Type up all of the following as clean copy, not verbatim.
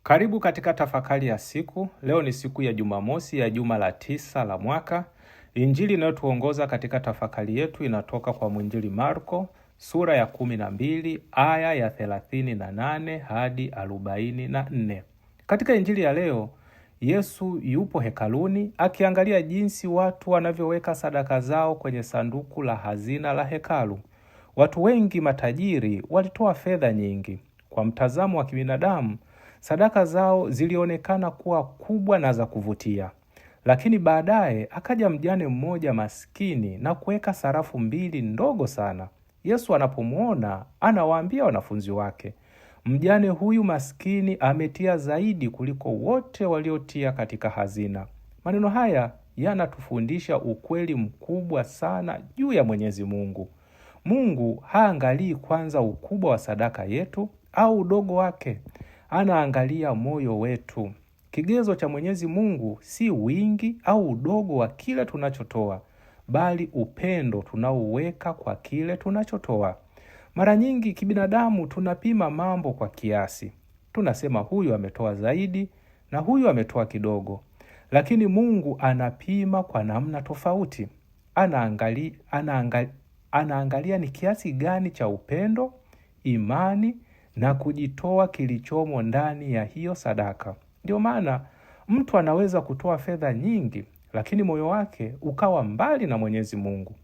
Karibu katika tafakari ya siku. Leo ni siku ya Jumamosi ya juma la 9 la mwaka. Injili inayotuongoza katika tafakari yetu inatoka kwa mwinjili Marko, sura ya 12, aya ya 38 hadi 44. Katika injili ya leo, Yesu yupo hekaluni akiangalia jinsi watu wanavyoweka sadaka zao kwenye sanduku la hazina la hekalu. Watu wengi matajiri walitoa fedha nyingi. Kwa mtazamo wa kibinadamu, sadaka zao zilionekana kuwa kubwa na za kuvutia. Lakini baadaye akaja mjane mmoja maskini na kuweka sarafu 2 ndogo sana. Yesu anapomuona anawaambia wanafunzi wake, mjane huyu maskini ametia zaidi kuliko wote waliotia katika hazina. Maneno haya yanatufundisha ukweli mkubwa sana juu ya Mwenyezi Mungu. Mungu haangalii kwanza ukubwa wa sadaka yetu au udogo wake. Anaangalia moyo wetu. Kigezo cha Mwenyezi Mungu si wingi au udogo wa kile tunachotoa, bali upendo tunaouweka kwa kile tunachotoa. Mara nyingi kibinadamu tunapima mambo kwa kiasi. Tunasema huyu ametoa zaidi na huyu ametoa kidogo. Lakini Mungu anapima kwa namna tofauti. Anaangalia ni kiasi gani cha upendo, imani na kujitoa kilichomo ndani ya hiyo sadaka. Ndio maana mtu anaweza kutoa fedha nyingi, lakini moyo wake ukawa mbali na Mwenyezi Mungu.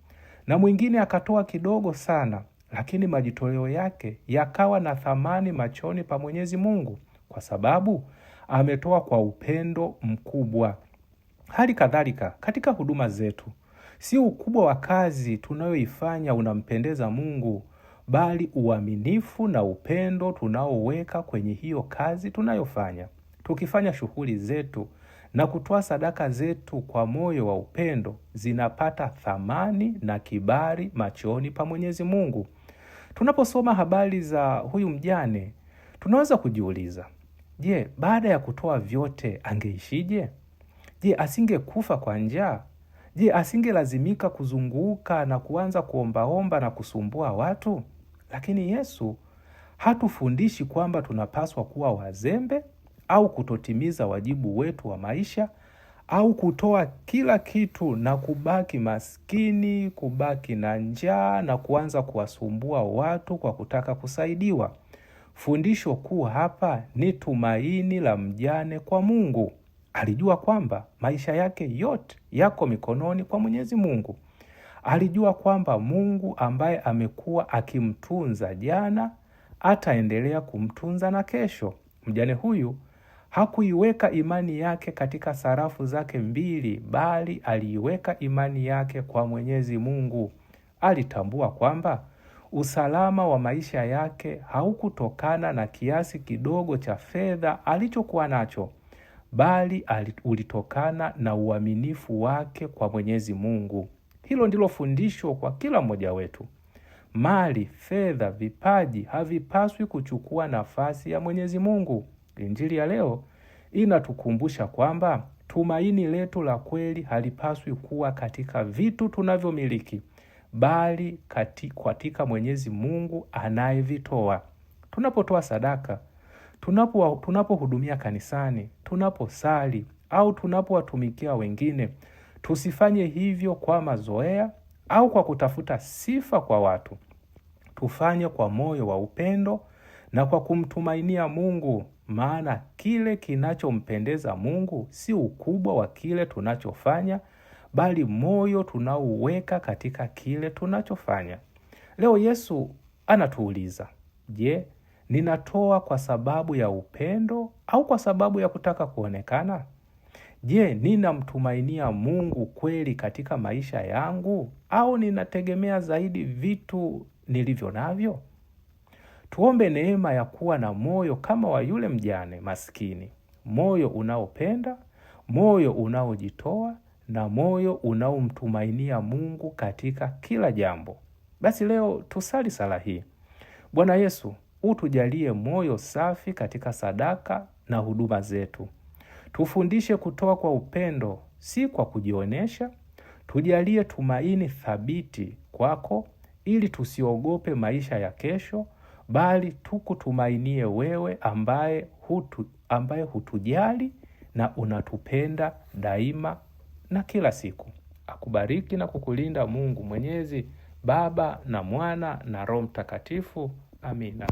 Na mwingine akatoa kidogo sana, lakini majitoleo yake yakawa na thamani machoni pa Mwenyezi Mungu, kwa sababu ametoa kwa upendo mkubwa. Hali kadhalika katika huduma zetu, si ukubwa wa kazi tunayoifanya unampendeza Mungu, bali uaminifu na upendo tunaoweka kwenye hiyo kazi tunayofanya. Tukifanya shughuli zetu na kutoa sadaka zetu kwa moyo wa upendo, zinapata thamani na kibali machoni pa Mwenyezi Mungu. Tunaposoma habari za huyu mjane, tunaweza kujiuliza, je, baada ya kutoa vyote angeishije? Je, asingekufa kwa njaa? Je, asingelazimika kuzunguka na kuanza kuombaomba na kusumbua watu? Lakini Yesu hatufundishi kwamba tunapaswa kuwa wazembe au kutotimiza wajibu wetu wa maisha au kutoa kila kitu na kubaki maskini, kubaki na njaa na kuanza kuwasumbua watu kwa kutaka kusaidiwa. Fundisho kuu hapa ni tumaini la mjane kwa Mungu. Alijua kwamba maisha yake yote yako mikononi kwa Mwenyezi Mungu. Alijua kwamba Mungu ambaye amekuwa akimtunza jana ataendelea kumtunza na kesho. Mjane huyu hakuiweka imani yake katika sarafu zake 2, bali aliiweka imani yake kwa Mwenyezi Mungu. Alitambua kwamba usalama wa maisha yake haukutokana na kiasi kidogo cha fedha alichokuwa nacho, bali ulitokana na uaminifu wake kwa Mwenyezi Mungu. Hilo ndilo fundisho kwa kila mmoja wetu. Mali, fedha, vipaji havipaswi kuchukua nafasi ya Mwenyezi Mungu. Injili ya leo inatukumbusha kwamba tumaini letu la kweli halipaswi kuwa katika vitu tunavyomiliki, bali katika Mwenyezi Mungu anayevitoa. Tunapotoa sadaka, tunapohudumia kanisani, tunaposali au tunapowatumikia wengine, tusifanye hivyo kwa mazoea au kwa kutafuta sifa kwa watu. Tufanye kwa moyo wa upendo na kwa kumtumainia Mungu, maana kile kinachompendeza Mungu si ukubwa wa kile tunachofanya, bali moyo tunaouweka katika kile tunachofanya. Leo Yesu anatuuliza, je, ninatoa kwa sababu ya upendo au kwa sababu ya kutaka kuonekana? Je, ninamtumainia Mungu kweli katika maisha yangu au ninategemea zaidi vitu nilivyo navyo? Tuombe neema ya kuwa na moyo kama wa yule mjane maskini, moyo unaopenda, moyo unaojitoa na moyo unaomtumainia Mungu katika kila jambo. Basi leo tusali sala hii. Bwana Yesu, utujalie moyo safi katika sadaka na huduma zetu. Tufundishe kutoa kwa upendo, si kwa kujionesha. Tujalie tumaini thabiti kwako, ili tusiogope maisha ya kesho, bali tukutumainie wewe ambaye hutujali na unatupenda daima na kila siku. Akubariki na kukulinda Mungu Mwenyezi, Baba na Mwana na Roho Mtakatifu. Amina.